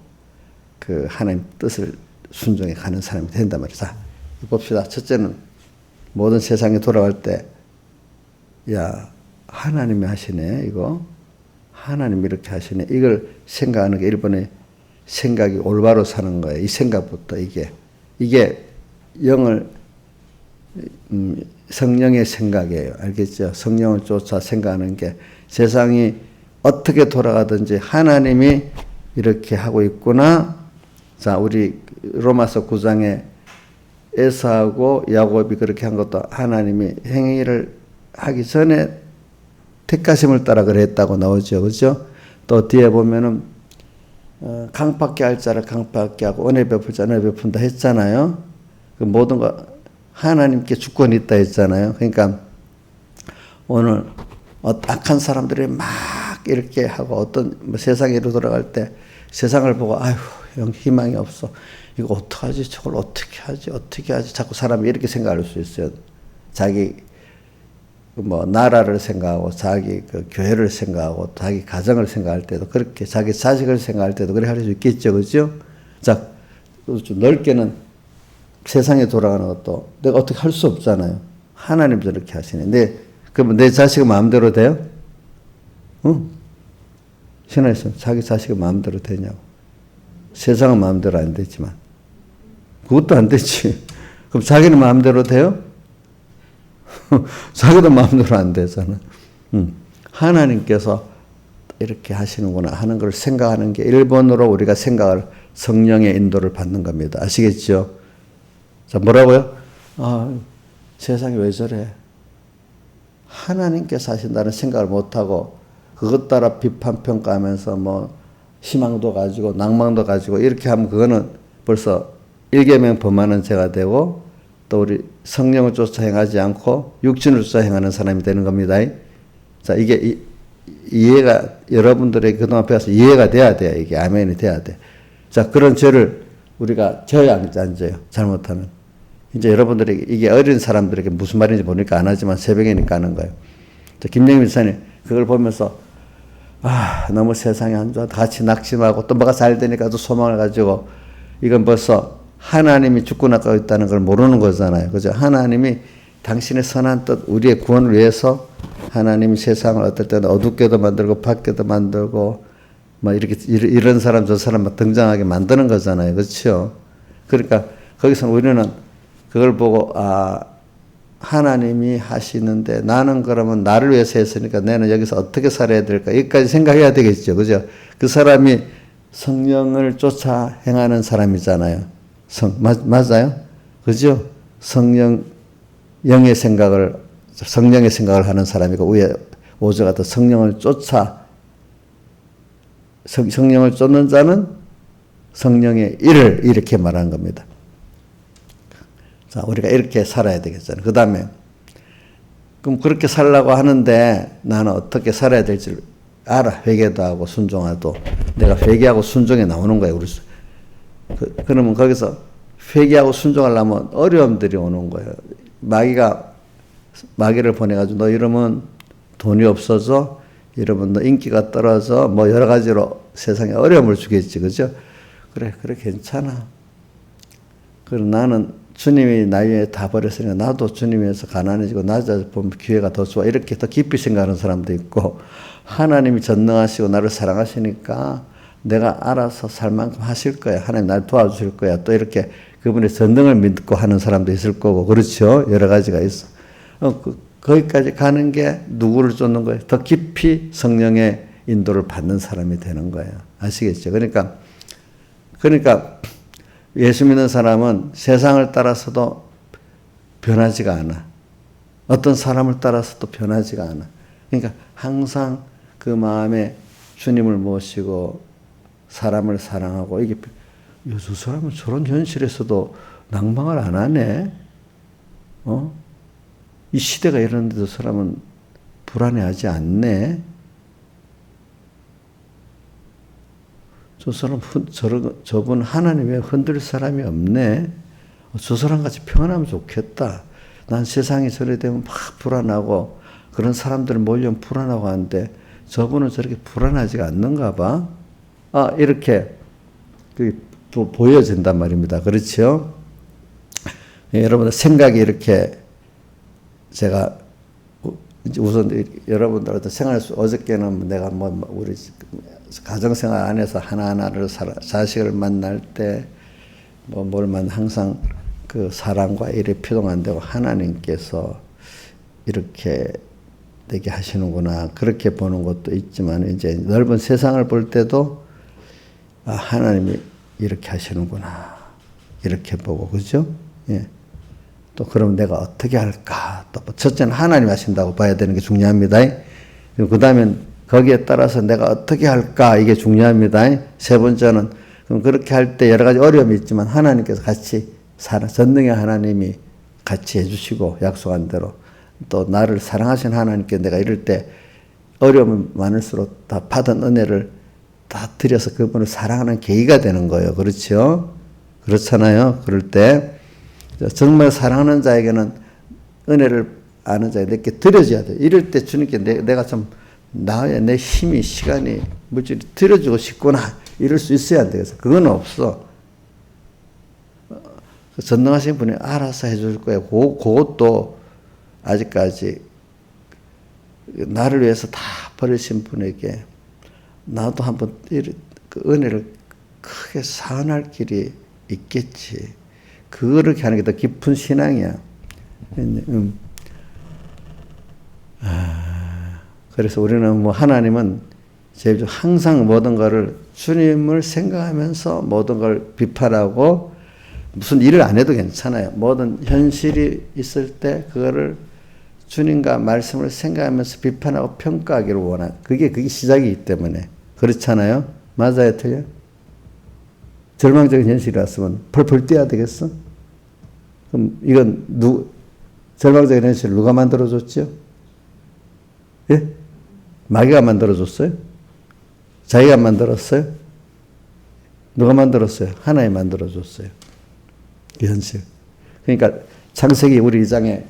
그 하나님 뜻을 순종해 가는 사람이 된단 말이야. 자, 봅시다. 첫째는 모든 세상에 돌아갈 때 야, 하나님이 하시네, 이거. 하나님이 이렇게 하시네. 이걸 생각하는 게 1번의 생각이 올바로 사는 거예요. 이 생각부터 이게 영을, 성령의 생각이에요. 알겠죠? 성령을 쫓아 생각하는 게 세상이 어떻게 돌아가든지 하나님이 이렇게 하고 있구나. 자, 우리 로마서 9장에 에사하고 야곱이 그렇게 한 것도 하나님이 행위를 하기 전에 택하심을 따라 그랬다고 나오죠. 그렇죠? 또 뒤에 보면은 강팍게 할 자를 강팍게 하고 은혜 베풀 자는 은혜 베푼다 했잖아요. 그 모든 거 하나님께 주권이 있다 했잖아요. 그러니까 오늘 악한 사람들이 막 이렇게 하고 어떤 세상으로 돌아갈 때 세상을 보고 아휴 희망이 없어. 이거 어떡하지? 저걸 어떻게 하지? 자꾸 사람이 이렇게 생각할 수 있어요. 자기 나라를 생각하고 자기 그 교회를 생각하고 자기 가정을 생각할 때도 그렇게 자기 자식을 생각할 때도 그렇게 할 수 있겠죠. 그렇죠? 자, 좀 넓게는 세상에 돌아가는 것도 내가 어떻게 할 수 없잖아요. 하나님 저렇게 하시네. 그러면 내 자식은 마음대로 돼요? 응? 신화에서 자기 자식은 마음대로 되냐고. 세상은 마음대로 안 되지만. 그것도 안 되지. 그럼 자기는 마음대로 돼요? 자기도 마음대로 안 되잖아. 하나님께서 이렇게 하시는구나 하는 걸 생각하는 게 1번으로 우리가 생각을 성령의 인도를 받는 겁니다. 아시겠죠? 자, 뭐라고요? 세상이 왜 저래? 하나님께서 하신다는 생각을 못하고 그것 따라 비판 평가하면서 희망도 가지고 낭만도 가지고 이렇게 하면 그거는 벌써 일계명 범하는 죄가 되고 또 우리 성령을 쫓아 행하지 않고 육신을 쫓아 행하는 사람이 되는 겁니다. 자, 이게 이해가 여러분들에게 그동안 배워서 이해가 돼야 돼요. 이게 아멘이 돼야 돼. 자, 그런 죄를 우리가 져야 안 져요. 잘못하면. 이제 여러분들에게 이게 어린 사람들에게 무슨 말인지 모르니까 안 하지만 새벽이니까 하는 거예요. 자, 김영민 목사님 그걸 보면서 너무 세상이 안 좋아. 같이 낙심하고 또 뭐가 잘 되니까 또 소망을 가지고 이건 벌써 하나님이 주권하고 있다는 걸 모르는 거잖아요. 그죠? 하나님이 당신의 선한 뜻, 우리의 구원을 위해서 하나님이 세상을 어떨 때는 어둡게도 만들고 밝게도 만들고 이렇게 이런 사람 저 사람 등장하게 만드는 거잖아요. 그렇죠? 그러니까 거기서 우리는 그걸 보고 하나님이 하시는데 나는 그러면 나를 위해서 했으니까 나는 여기서 어떻게 살아야 될까? 여기까지 생각해야 되겠죠. 그죠? 그 사람이 성령을 쫓아 행하는 사람이잖아요. 맞아요? 그죠? 성령의 생각을 하는 사람이고, 위에 5절 같은 성령을 쫓는 자는 성령의 일을 이렇게 말하는 겁니다. 자, 우리가 이렇게 살아야 되겠잖아요. 그 다음에, 그럼 그렇게 살려고 하는데 나는 어떻게 살아야 될지 알아. 회개도 하고 순종하도. 내가 회개하고 순종에 나오는 거예요. 그러면 거기서 회개하고 순종하려면 어려움들이 오는 거예요. 마귀를 보내가지고 너 이러면 돈이 없어져. 이러면 너 인기가 떨어져. 뭐 여러 가지로 세상에 어려움을 주겠지. 그죠? 그래 괜찮아. 그럼 나는 주님이 나에 다 버렸으니까 나도 주님에서 가난해지고 낮아져 보면 기회가 더 좋아. 이렇게 더 깊이 생각하는 사람도 있고, 하나님이 전능하시고 나를 사랑하시니까 내가 알아서 살 만큼 하실 거야. 하나님 날 도와주실 거야. 또 이렇게 그분의 전능을 믿고 하는 사람도 있을 거고, 그렇죠? 여러 가지가 있어. 거기까지 가는 게 누구를 쫓는 거예요? 더 깊이 성령의 인도를 받는 사람이 되는 거예요. 아시겠죠? 그러니까 예수 믿는 사람은 세상을 따라서도 변하지가 않아. 어떤 사람을 따라서도 변하지가 않아. 그러니까 항상 그 마음에 주님을 모시고 사람을 사랑하고, 이게 저 사람은 저런 현실에서도 낭망을 안 하네. 이 시대가 이러는데도 사람은 불안해하지 않네. 저 사람, 저분 하나님에 흔들 사람이 없네. 저 사람같이 평안하면 좋겠다. 난 세상이 저래 되면 막 불안하고, 그런 사람들 몰려면 불안하고 하는데, 저분은 저렇게 불안하지가 않는가 봐. 이렇게 보여진단 말입니다. 그렇죠? 여러분들 생각이 이렇게, 제가 우선 여러분들한테 어저께는 내가 우리 가정생활 안에서 하나하나를 자식을 만날 때 항상 그 사랑과 일에 표동 안 되고 하나님께서 이렇게 되게 하시는구나, 그렇게 보는 것도 있지만, 이제 넓은 세상을 볼 때도 하나님이 이렇게 하시는구나 이렇게 보고, 그죠? 예. 또 그럼 내가 어떻게 할까? 또 첫째는 하나님 하신다고 봐야 되는 게 중요합니다. 그 다음엔 거기에 따라서 내가 어떻게 할까? 이게 중요합니다. 세 번째는 그럼 그렇게 할 때 여러 가지 어려움이 있지만 하나님께서 같이 전능의 하나님이 같이 해주시고 약속한 대로 또 나를 사랑하신 하나님께 내가 이럴 때 어려움이 많을수록 다 받은 은혜를 다 드려서 그분을 사랑하는 계기가 되는 거예요. 그렇죠? 그렇잖아요. 그럴 때 정말 사랑하는 자에게는 은혜를 아는 자에게 드려줘야 돼. 이럴 때 주님께 내가 좀 나의 내 힘이, 시간이, 물질이 드려주고 싶구나 이럴 수 있어야 되겠어. 그건 없어. 전능하신 분이 알아서 해줄 거예요. 그것도 아직까지 나를 위해서 다 버리신 분에게 나도 한번 그 은혜를 크게 사은할 길이 있겠지. 그렇게 하는 게 더 깊은 신앙이야. 그래서 우리는 하나님은 제일 항상 모든 것을 주님을 생각하면서 모든 걸 비판하고, 무슨 일을 안 해도 괜찮아요. 모든 현실이 있을 때 그거를 주님과 말씀을 생각하면서 비판하고 평가하기를 원한, 그게 시작이기 때문에. 그렇잖아요? 맞아요, 틀려? 절망적인 현실이 왔으면 펄펄 뛰어야 되겠어? 그럼 이건 절망적인 현실을 누가 만들어줬죠? 예? 마귀가 만들어줬어요? 자기가 만들었어요? 누가 만들었어요? 하나님 만들어줬어요. 그 현실. 그러니까 창세기 우리 2장에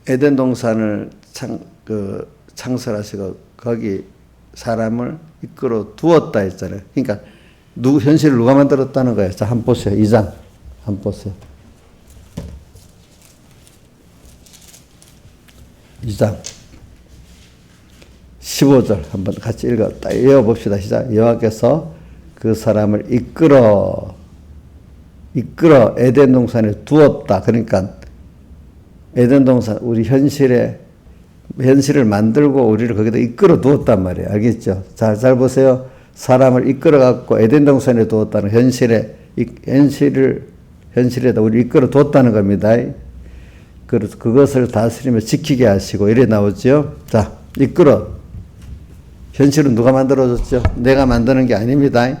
에덴 동산을 창설하시고 거기 사람을 이끌어 두었다 했잖아요. 그러니까 현실을 누가 만들었다는 거예요. 자, 한번 보세요. 2장. 한번 보세요. 2장 15절 한번 같이 외워봅시다. 시작. 여호와께서 그 사람을 이끌어 에덴 동산에 두었다. 그러니까 에덴 동산 우리 현실을 만들고 우리를 거기다 이끌어 두었단 말이에요. 알겠죠? 잘 보세요. 사람을 이끌어 갖고 에덴 동산에 두었다는 현실에다 우리 이끌어 두었다는 겁니다. 그래서 그것을 다스리며 지키게 하시고 이래 나오죠. 자, 이끌어. 현실은 누가 만들어줬죠? 내가 만드는 게 아닙니다.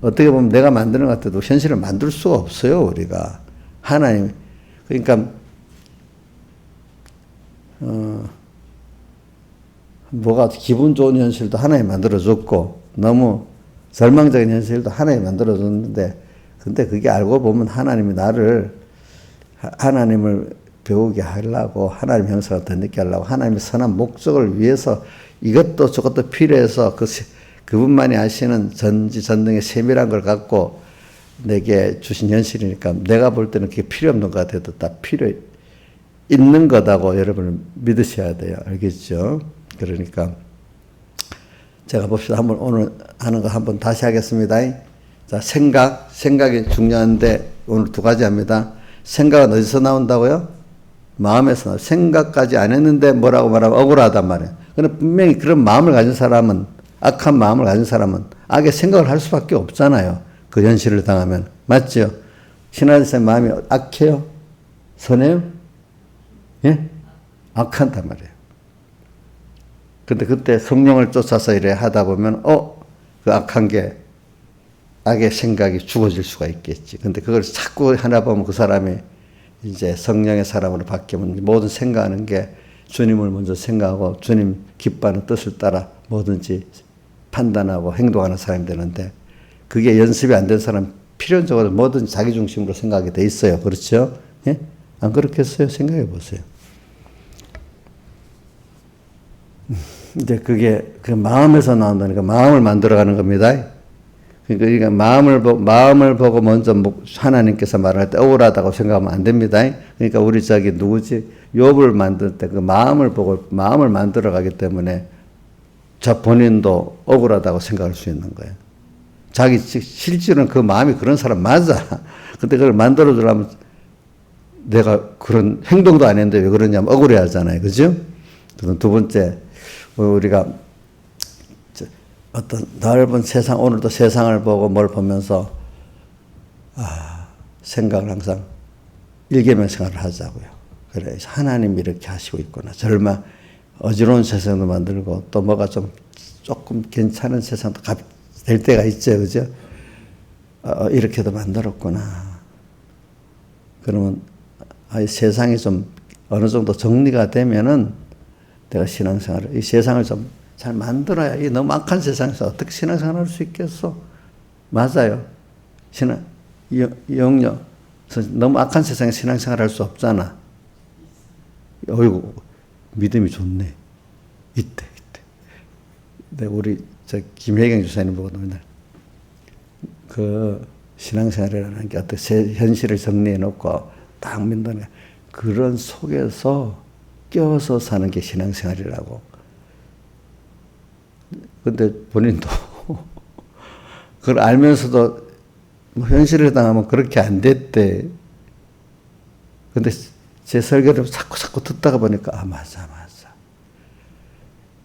어떻게 보면 내가 만드는 것 같아도 현실을 만들 수가 없어요, 우리가. 하나님. 그러니까, 뭐가 기분 좋은 현실도 하나님 만들어줬고, 너무 절망적인 현실도 하나님 만들어줬는데, 근데 그게 알고 보면 하나님을 배우게 하려고, 하나님 형상을 더 늦게 하려고, 하나님의 선한 목적을 위해서 이것도 저것도 필요해서 그분만이 아시는 전지전능의 세밀한 걸 갖고 내게 주신 현실이니까 내가 볼 때는 그게 필요 없는 것 같아도 다 필요 있는 거다고 여러분은 믿으셔야 돼요. 알겠죠? 그러니까 제가 봅시다. 한번 오늘 하는 거 한번 다시 하겠습니다. 자, 생각이 중요한데 오늘 두 가지 합니다. 생각은 어디서 나온다고요? 마음에서 생각까지 안 했는데 뭐라고 말하면 억울하단 말이에요. 그런데 분명히 그런 마음을 가진 사람은, 악한 마음을 가진 사람은 악의 생각을 할 수밖에 없잖아요. 그 현실을 당하면. 맞죠? 신하들의 마음이 악해요? 선해요? 예? 악한단 말이에요. 근데 그때 성령을 쫓아서 이래 하다 보면, 그 악한 게, 악의 생각이 죽어질 수가 있겠지. 근데 그걸 자꾸 하나 보면 그 사람이 이제 성령의 사람으로 바뀌면 모든 생각하는 게 주님을 먼저 생각하고 주님 기뻐하는 뜻을 따라 뭐든지 판단하고 행동하는 사람이 되는데 그게 연습이 안 된 사람 필연적으로 뭐든지 자기 중심으로 생각하게 돼 있어요. 그렇죠? 예? 안 그렇겠어요? 생각해 보세요. 이제 그게 그 마음에서 나온다니까 마음을 만들어가는 겁니다. 그러니까 마음을 보고 먼저 하나님께서 말할 때 억울하다고 생각하면 안 됩니다. 그러니까 우리 욥을 만들 때 그 마음을 보고 마음을 만들어가기 때문에 저 본인도 억울하다고 생각할 수 있는 거예요. 실제로는 그 마음이 그런 사람 맞아. 근데 그걸 만들어주려면 내가 그런 행동도 안 했는데 왜 그러냐면 억울해 하잖아요. 그죠? 두 번째, 우리가 어떤 넓은 세상, 오늘도 세상을 보고 뭘 보면서, 생각을 항상 일계명 생활을 하자고요. 그래, 하나님이 이렇게 하시고 있구나. 어지러운 세상도 만들고, 또 뭐가 조금 괜찮은 세상도 될 때가 있죠. 그죠? 이렇게도 만들었구나. 그러면, 세상이 좀 어느 정도 정리가 되면은 내가 신앙생활을, 이 세상을 좀 잘 만들어야, 이 너무 악한 세상에서 어떻게 신앙생활 할 수 있겠어? 맞아요. 영역. 너무 악한 세상에 신앙생활 할 수 없잖아. 어이구, 믿음이 좋네. 이때. 우리, 김혜경 주사님 보고 맨날, 신앙생활이라는 게 어떻게 현실을 정리해 놓고 딱 믿는 그런 속에서 껴서 사는 게 신앙생활이라고. 근데 본인도 그걸 알면서도 현실을 당하면 그렇게 안 됐대. 근데 제 설교를 자꾸 듣다가 보니까 맞아.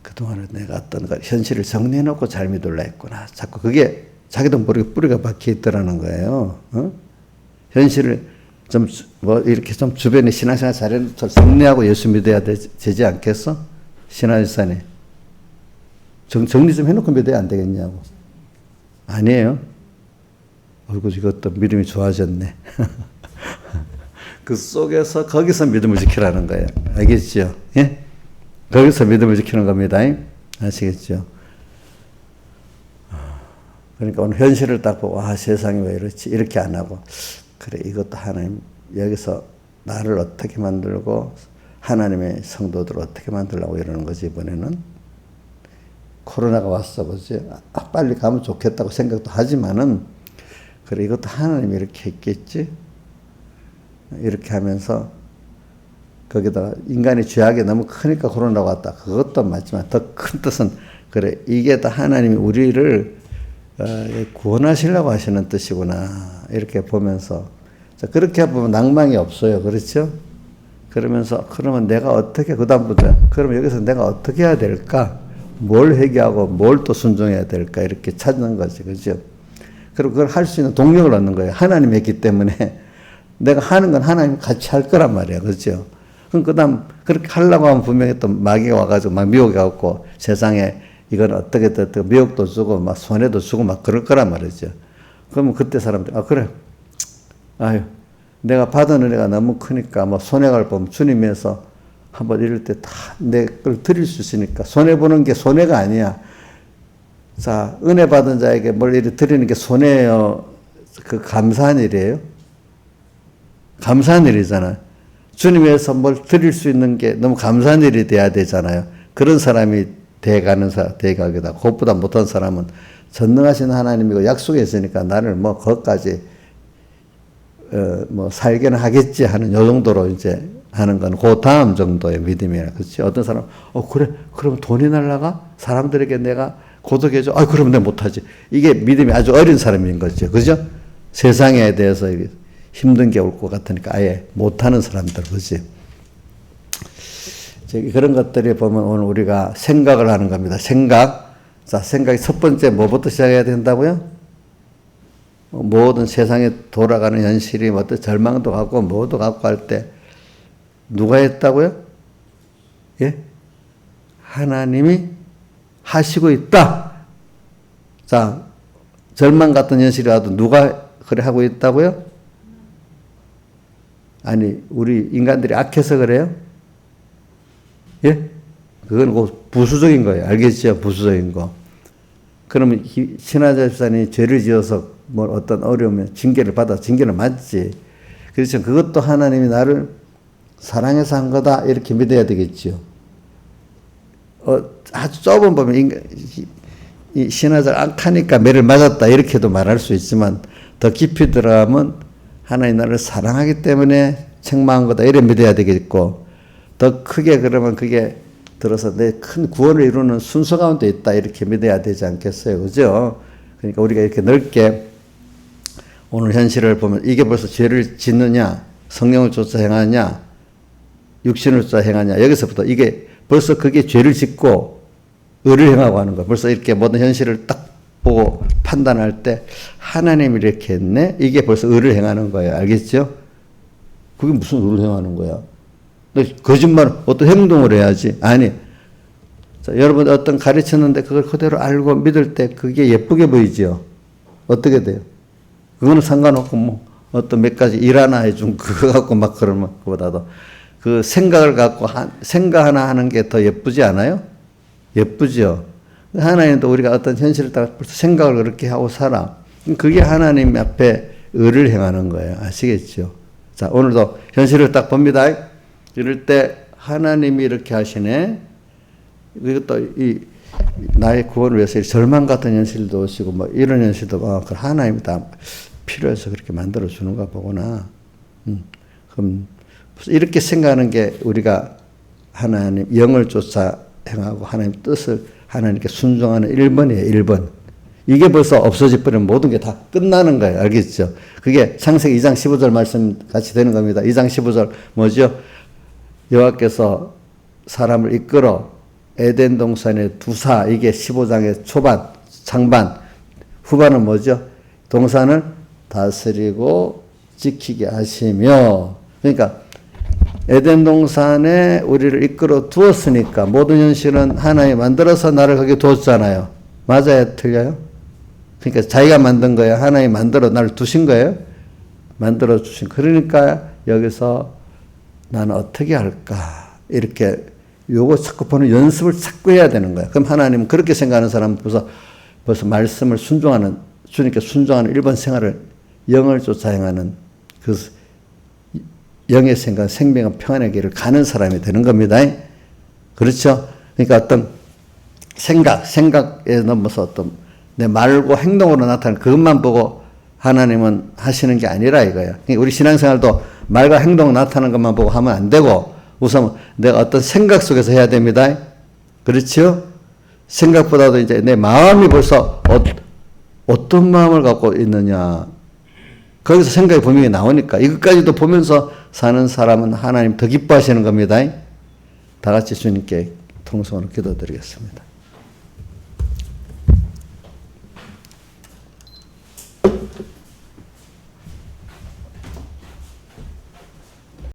그동안은 내가 어떤 현실을 정리해놓고 잘 믿으려 했구나. 자꾸 그게 자기도 모르게 뿌리가 박혀 있더라는 거예요. 현실을 이렇게 좀 주변에 신앙생활 잘해서 정리하고 예수 믿어야 되지 않겠어? 신하일산에. 정리 좀 해놓고 믿어야 안 되겠냐고. 아니에요. 이것도 믿음이 좋아졌네. 그 속에서 거기서 믿음을 지키라는 거예요. 알겠죠? 예? 거기서 믿음을 지키는 겁니다. 아시겠죠? 그러니까 오늘 현실을 딱 보고 세상이 왜 이렇지? 이렇게 안 하고 그래 이것도 하나님 여기서 나를 어떻게 만들고 하나님의 성도들을 어떻게 만들려고 이러는 거지 이번에는. 코로나가 왔어, 그지? 빨리 가면 좋겠다고 생각도 하지만은, 그래, 이것도 하나님이 이렇게 했겠지? 이렇게 하면서, 거기다가 인간의 죄악이 너무 크니까 코로나가 왔다. 그것도 맞지만, 더 큰 뜻은, 그래, 이게 다 하나님이 우리를 구원하시려고 하시는 뜻이구나. 이렇게 보면서. 자, 그렇게 보면 낭망이 없어요. 그렇죠? 그러면서 그러면 내가 어떻게 그다음부터 그러면 여기서 내가 어떻게 해야 될까? 뭘 회개하고 뭘 또 순종해야 될까? 이렇게 찾는 거지, 그죠? 그리고 그걸 할 수 있는 동력을 얻는 거예요. 하나님이 했기 때문에 내가 하는 건 하나님 같이 할 거란 말이야, 그죠? 그럼 그다음 그렇게 하려고 하면 분명히 또 마귀가 와가지고 막 미혹이 갖고 세상에 이건 어떻게 미혹도 주고 막 손해도 주고 막 그럴 거란 말이죠. 그러면 그때 사람들 그래, 아유. 내가 받은 은혜가 너무 크니까 뭐 손해갈 보면 주님에서 한번 이럴 때 다 내 걸 드릴 수 있으니까 손해보는 게 손해가 아니야. 자, 은혜 받은 자에게 뭘 이렇게 드리는 게 손해예요. 그 감사한 일이에요. 감사한 일이잖아. 주님에서 뭘 드릴 수 있는 게 너무 감사한 일이 돼야 되잖아요. 그런 사람이 돼가는 돼가기다. 그것보다 못한 사람은 전능하신 하나님이고 약속했으니까 나를 뭐 거기까지 뭐 살게는 하겠지 하는 요 정도로 이제 하는 건 그 다음 정도의 믿음이라 그렇지. 어떤 사람 그래 그럼 돈이 날라가 사람들에게 내가 고독해줘. 그러면 내가 못하지. 이게 믿음이 아주 어린 사람인 거죠, 그죠? 세상에 대해서 힘든 게 올 것 같으니까 아예 못하는 사람들, 그지? 그런 것들이 보면 오늘 우리가 생각을 하는 겁니다. 생각. 자, 생각이 첫 번째 뭐부터 시작해야 된다고요? 모든 세상에 돌아가는 현실이 어떤 절망도 갖고 뭐도 갖고 할 때 누가 했다고요? 예? 하나님이 하시고 있다. 자, 절망 같은 현실이 와도 누가 그래 하고 있다고요? 아니, 우리 인간들이 악해서 그래요? 예? 그건 부수적인 거예요. 알겠죠? 부수적인 거. 그러면 신하자 집사님이 죄를 지어서 뭐 어떤 어려우면 징계를 받아 징계는 맞지. 그렇죠. 그것도 하나님이 나를 사랑해서 한 거다 이렇게 믿어야 되겠죠. 아주 좁은 보면 이 신하자가 악하니까 매를 맞았다 이렇게도 말할 수 있지만 더 깊이 들어가면 하나님 나를 사랑하기 때문에 책망한 거다 이래 믿어야 되겠고 더 크게 그러면 그게 들어서 내 큰 구원을 이루는 순서 가운데 있다 이렇게 믿어야 되지 않겠어요, 그죠? 그러니까 우리가 이렇게 넓게 오늘 현실을 보면 이게 벌써 죄를 짓느냐, 성령을 쫓아 행하냐, 육신을 쫓아 행하냐 여기서부터 이게 벌써 그게 죄를 짓고 의를 행하고 하는 거야. 벌써 이렇게 모든 현실을 딱 보고 판단할 때 하나님이 이렇게 했네? 이게 벌써 의를 행하는 거예요. 알겠죠? 그게 무슨 의를 행하는 거야? 거짓말, 어떤 행동을 해야지. 아니. 자, 여러분 어떤 가르쳤는데 그걸 그대로 알고 믿을 때 그게 예쁘게 보이죠? 어떻게 돼요? 그거는 상관없고 뭐 어떤 몇 가지 일 하나 해준 그거 갖고 막 그러면 그보다도 그 생각을 갖고 생각 하나 하는 게 더 예쁘지 않아요? 예쁘죠? 하나님도 우리가 어떤 현실을 딱 벌써 생각을 그렇게 하고 살아. 그게 하나님 앞에 의를 행하는 거예요. 아시겠죠? 자, 오늘도 현실을 딱 봅니다. 이럴 때 하나님이 이렇게 하시네. 이것도 나의 구원을 위해서 절망 같은 현실도 오시고 뭐 이런 현실도 그 하나님이 다 필요해서 그렇게 만들어 주는가 보구나. 그럼 이렇게 생각하는 게 우리가 하나님 영을 쫓아 행하고 하나님 뜻을 하나님께 순종하는 1번이에요. 1번. 이게 벌써 없어져 버리면 모든 게 다 끝나는 거예요. 알겠죠? 그게 창세기 2장 15절 말씀 같이 되는 겁니다. 2장 15절 뭐죠? 여호와께서 사람을 이끌어 에덴 동산의 두사, 이게 15장의 초반, 장반, 후반은 뭐죠? 동산을 다스리고 지키게 하시며, 그러니까 에덴 동산에 우리를 이끌어 두었으니까 모든 현실은 하나님이 만들어서 나를 거기 두었잖아요. 맞아요? 틀려요? 그러니까 자기가 만든 거예요. 하나님이 만들어 나를 두신 거예요. 만들어 주신. 그러니까 여기서 나는 어떻게 할까? 이렇게 요거 자꾸 보는 연습을 자꾸 해야 되는 거야. 그럼 하나님은 그렇게 생각하는 사람은 벌써 말씀을 순종하는, 주님께 순종하는 일본 생활을 영을 쫓아 행하는 그 영의 생각, 생명과 평안의 길을 가는 사람이 되는 겁니다. 그렇죠? 그러니까 어떤 생각에 넘어서 어떤 내 말과 행동으로 나타나는 그것만 보고 하나님은 하시는 게 아니라 이거예요. 그러니까 우리 신앙생활도 말과 행동 나타나는 것만 보고 하면 안 되고 우선 내가 어떤 생각 속에서 해야 됩니다. 그렇죠? 생각보다도 이제 내 마음이 벌써 어떤 마음을 갖고 있느냐. 거기서 생각이 분명히 나오니까 이것까지도 보면서 사는 사람은 하나님 더 기뻐하시는 겁니다. 다 같이 주님께 통성으로 기도드리겠습니다.